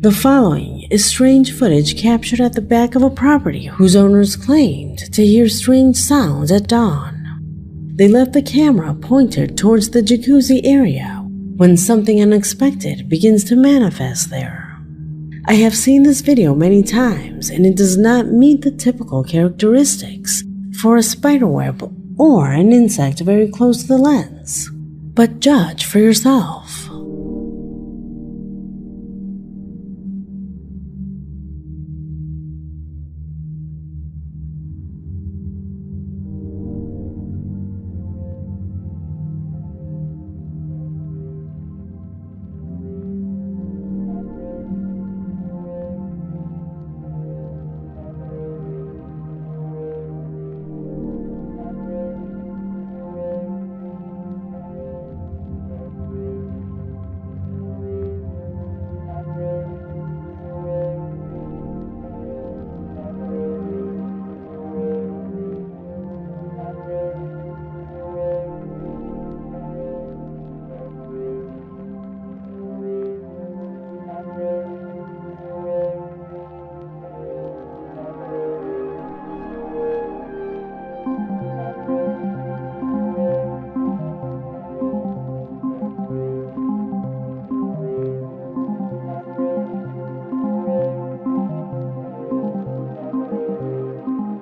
The following is strange footage captured at the back of a property whose owners claimed to hear strange sounds at dawn. They left the camera pointed towards the jacuzzi area when something unexpected begins to manifest there. I have seen this video many times and it does not meet the typical characteristics for a spiderweb or an insect very close to the lens. But judge for yourself.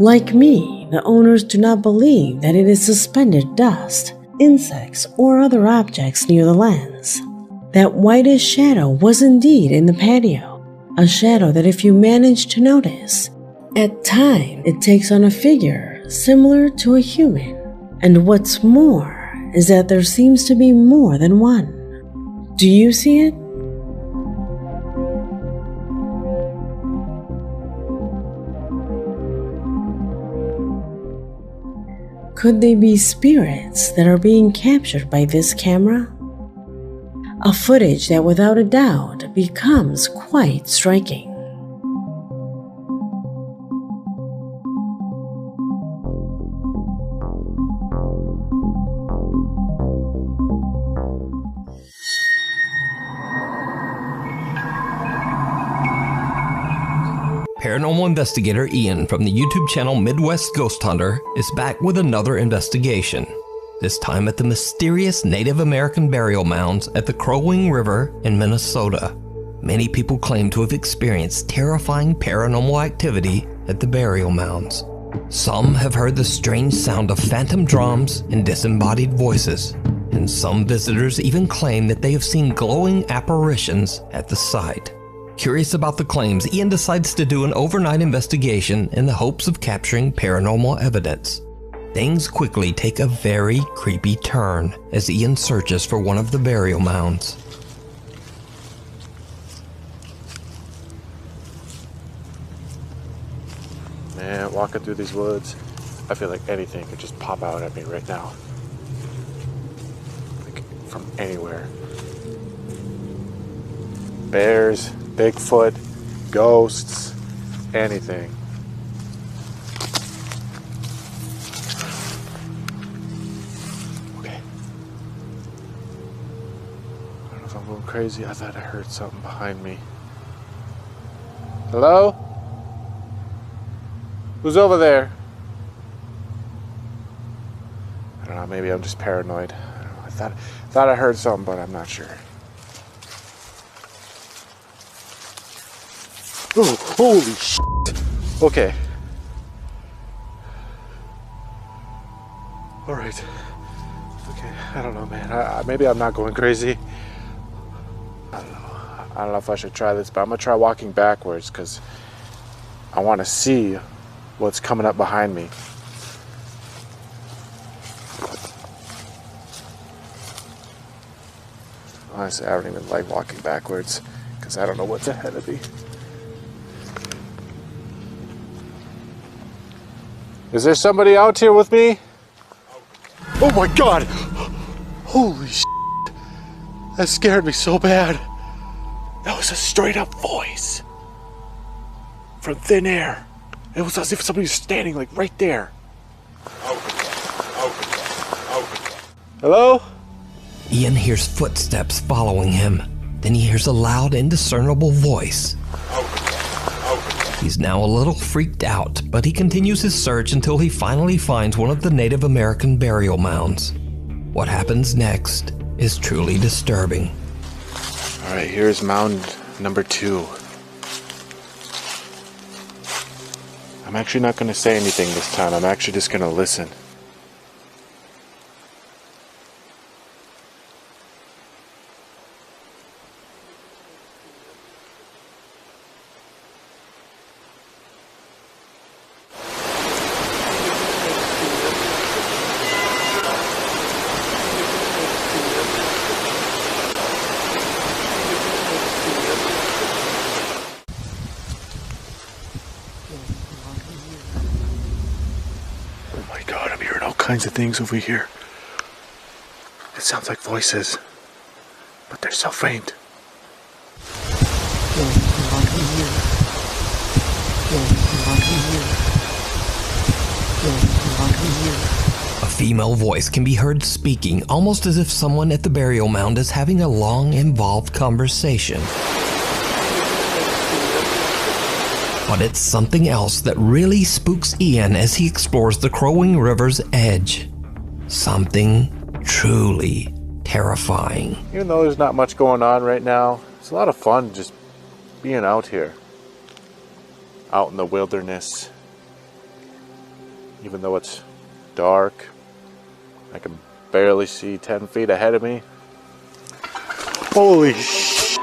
Like me, the owners do not believe that it is suspended dust, insects, or other objects near the lens. That whitish shadow was indeed in the patio, a shadow that if you manage to notice, at times it takes on a figure similar to a human. And what's more is that there seems to be more than one. Do you see it? Could they be spirits that are being captured by this camera? A footage that without a doubt becomes quite striking. Paranormal investigator Ian from the YouTube channel Midwest Ghost Hunter is back with another investigation, this time at the mysterious Native American burial mounds at the Crow Wing River in Minnesota. Many people claim to have experienced terrifying paranormal activity at the burial mounds. Some have heard the strange sound of phantom drums and disembodied voices, and some visitors even claim that they have seen glowing apparitions at the site. Curious about the claims, Ian decides to do an overnight investigation in the hopes of capturing paranormal evidence. Things quickly take a very creepy turn as Ian searches for one of the burial mounds. Man, walking through these woods, I feel like anything could just pop out at me right now. Like, from anywhere. Bears, Bigfoot, ghosts, anything. Okay. I don't know if I'm going crazy. I thought I heard something behind me. Hello? Who's over there? I don't know, maybe I'm just paranoid. I don't know. I thought I heard something, but I'm not sure. Oh, holy shit. Okay. All right. Okay, I don't know, man. Maybe I'm not going crazy. I don't know if I should try this, but I'm gonna try walking backwards because I want to see what's coming up behind me. Honestly, I don't even like walking backwards because I don't know what's ahead of me. Is there somebody out here with me? Oh my God! Holy shit! That scared me so bad. That was a straight up voice. From thin air. It was as if somebody was standing like right there. Hello? Ian hears footsteps following him. Then he hears a loud, indiscernible voice. He's now a little freaked out, but he continues his search until he finally finds one of the Native American burial mounds. What happens next is truly disturbing. All right, here's mound number 2. I'm actually not going to say anything this time. I'm actually just going to listen. Oh my God, I'm hearing all kinds of things over here. It sounds like voices, but they're so faint. A female voice can be heard speaking almost as if someone at the burial mound is having a long, involved conversation. But it's something else that really spooks Ian as he explores the Crowing River's edge. Something truly terrifying. Even though there's not much going on right now, it's a lot of fun just being out here. Out in the wilderness. Even though it's dark, I can barely see 10 feet ahead of me. Holy shit.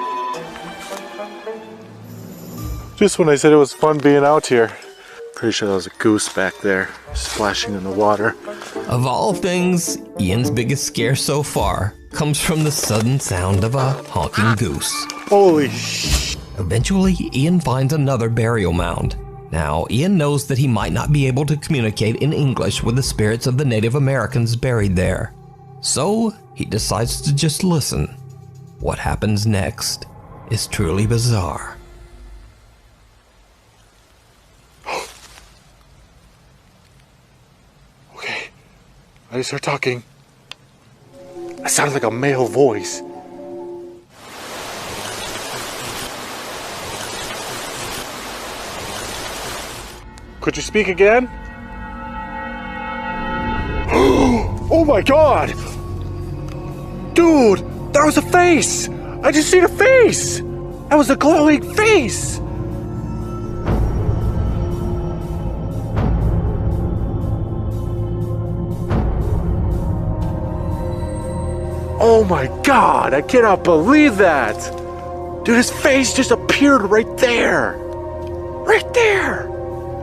Just when I said it was fun being out here. Pretty sure there was a goose back there, splashing in the water. Of all things, Ian's biggest scare so far comes from the sudden sound of a honking goose. Holy shit. Eventually, Ian finds another burial mound. Now, Ian knows that he might not be able to communicate in English with the spirits of the Native Americans buried there. So, he decides to just listen. What happens next is truly bizarre. Okay, I start talking. It sounds like a male voice. Could you speak again? Oh my God! Dude, there was a face! I just seen a face! That was a glowing face! Oh my God, I cannot believe that! Dude, his face just appeared right there! Right there!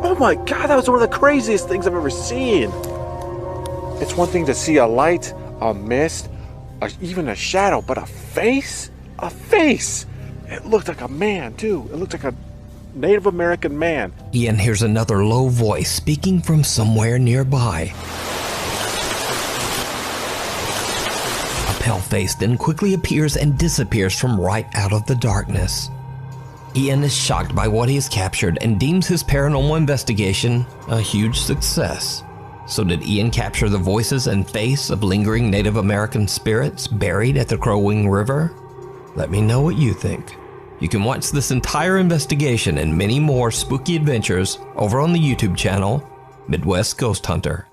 Oh my God, that was one of the craziest things I've ever seen. It's one thing to see a light, a mist, even a shadow, but a face? A face! It looked like a man, too. It looked like a Native American man. Ian hears another low voice speaking from somewhere nearby. A pale face then quickly appears and disappears from right out of the darkness. Ian is shocked by what he has captured and deems his paranormal investigation a huge success. So did Ian capture the voices and face of lingering Native American spirits buried at the Crowing River? Let me know what you think. You can watch this entire investigation and many more spooky adventures over on the YouTube channel, Midwest Ghost Hunter.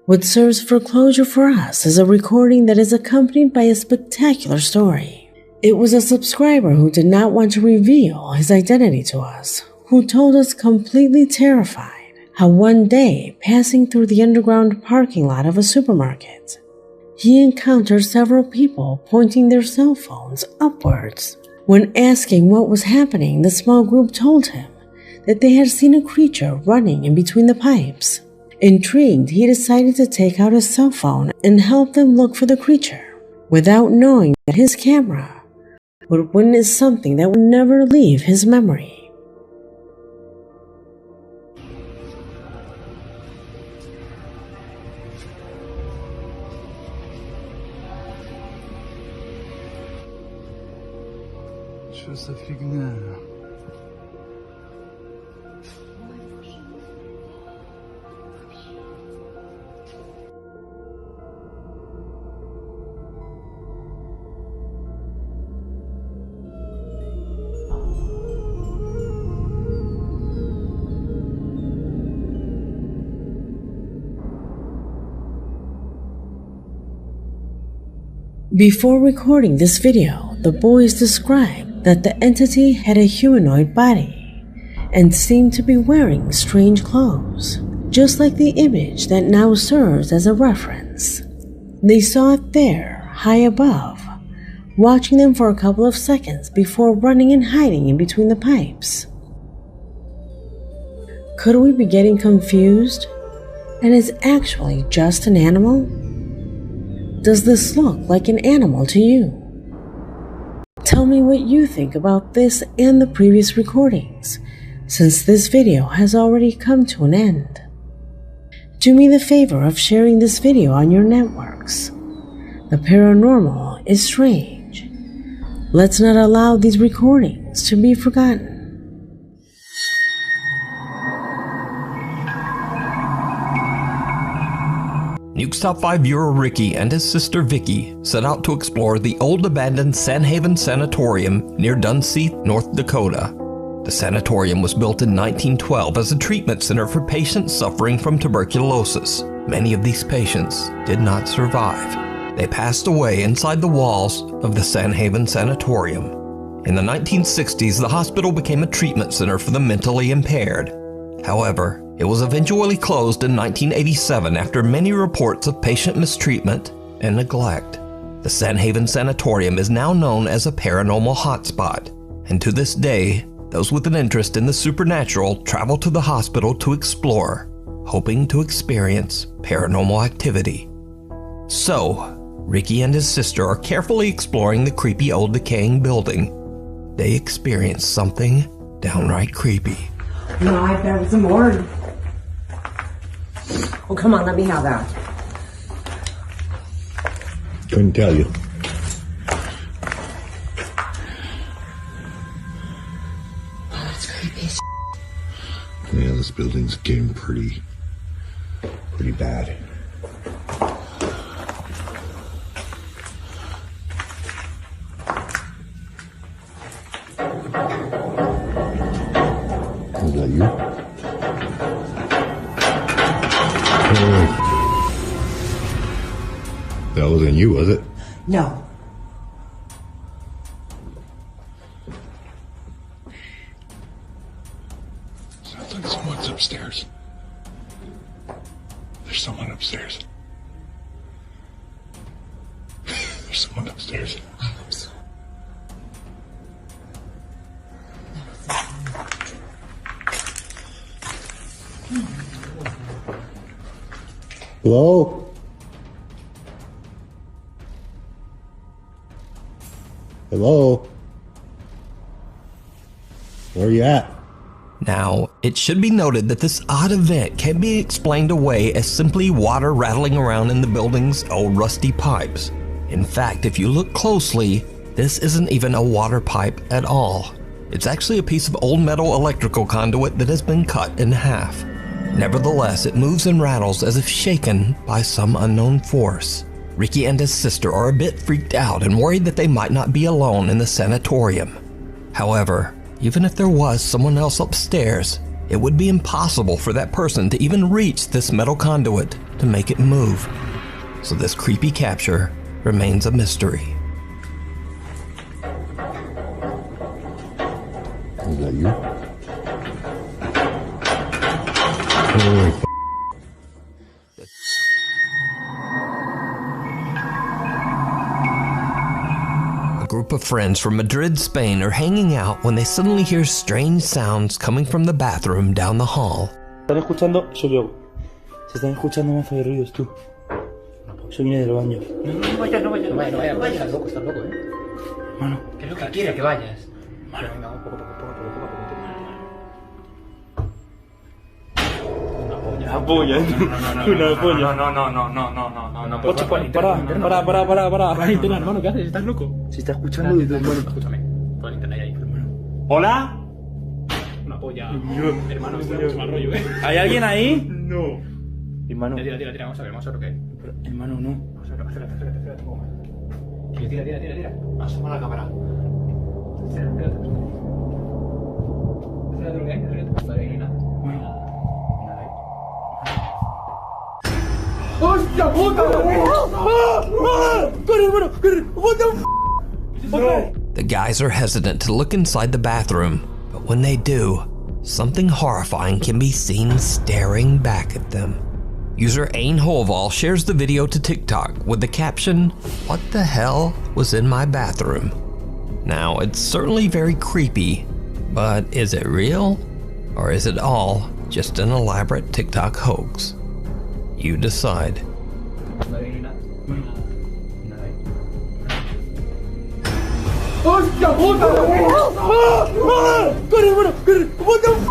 What serves for closure for us is a recording that is accompanied by a spectacular story. It was a subscriber who did not want to reveal his identity to us, who told us completely terrified how one day, passing through the underground parking lot of a supermarket, he encountered several people pointing their cell phones upwards. When asking what was happening, the small group told him that they had seen a creature running in between the pipes. Intrigued, he decided to take out his cell phone and help them look for the creature, without knowing that his camera would witness something that would never leave his memory. Что за фигня? Before recording this video, the boys described that the entity had a humanoid body and seemed to be wearing strange clothes, just like the image that now serves as a reference. They saw it there, high above, watching them for a couple of seconds before running and hiding in between the pipes. Could we be getting confused? And is actually just an animal? Does this look like an animal to you? Tell me what you think about this and the previous recordings, since this video has already come to an end. Do me the favor of sharing this video on your networks. The paranormal is strange. Let's not allow these recordings to be forgotten. Nukes Top 5 viewer Ricky and his sister Vicky set out to explore the old abandoned Sandhaven Sanatorium near Dunseith, North Dakota. The sanatorium was built in 1912 as a treatment center for patients suffering from tuberculosis. Many of these patients did not survive. They passed away inside the walls of the Sandhaven Sanatorium. In the 1960s, the hospital became a treatment center for the mentally impaired. However, it was eventually closed in 1987 after many reports of patient mistreatment and neglect. The Sandhaven Sanatorium is now known as a paranormal hotspot, and to this day, those with an interest in the supernatural travel to the hospital to explore, hoping to experience paranormal activity. So, Ricky and his sister are carefully exploring the creepy old decaying building. They experience something downright creepy. No, I bet it was a morgue. Oh, come on, let me have that. Couldn't tell you. Oh, it's creepy as Yeah, this building's getting pretty bad. Is that you? That wasn't you, was it? No. Sounds like someone's upstairs. There's someone upstairs. There's someone upstairs. I hope so. Hello? Hello? Where are you at? Now, it should be noted that this odd event can be explained away as simply water rattling around in the building's old rusty pipes. In fact, if you look closely, this isn't even a water pipe at all. It's actually a piece of old metal electrical conduit that has been cut in half. Nevertheless, it moves and rattles as if shaken by some unknown force. Ricky and his sister are a bit freaked out and worried that they might not be alone in the sanatorium. However, even if there was someone else upstairs, it would be impossible for that person to even reach this metal conduit to make it move. So this creepy capture remains a mystery. Is that you? Holy f***. A group of friends from Madrid, Spain are hanging out when they suddenly hear strange sounds coming from the bathroom down the hall. ¿Están escuchando? Soy yo. Se están escuchando más de ruidos tú. Yo vine del baño. No vayas, estás loco, Mano. ¿Qué es lo que quiere que vayas? Mano. Venga, poco. Una polla. Una polla. No. Ocho, para. Para internet, hermano, ¿qué haces? ¿Estás loco? Se está escuchando y hermano. Escúchame, pon el internet ahí, hermano. ¿Hola? Una polla. Hermano, esto es mucho mal rollo, ¿Hay alguien ahí? No. Hermano. Tira, vamos a ver lo que. Hermano, no. Espérate, un poco más. Tira. Asoma la cámara. Espérate lo que hay, Vale, no hay nada. ¡Hostia puta! ¡Corre, hermano! ¡Corre! What the f***? Okay. The guys are hesitant to look inside the bathroom, but when they do, something horrifying can be seen staring back at them. User Ain Holval shares the video to TikTok with the caption, "What the hell was in my bathroom?" Now, it's certainly very creepy, but is it real? Or is it all just an elaborate TikTok hoax? You decide. ¡Hostia puta! ¡Corre, hermano! ¡Corre! What the f***?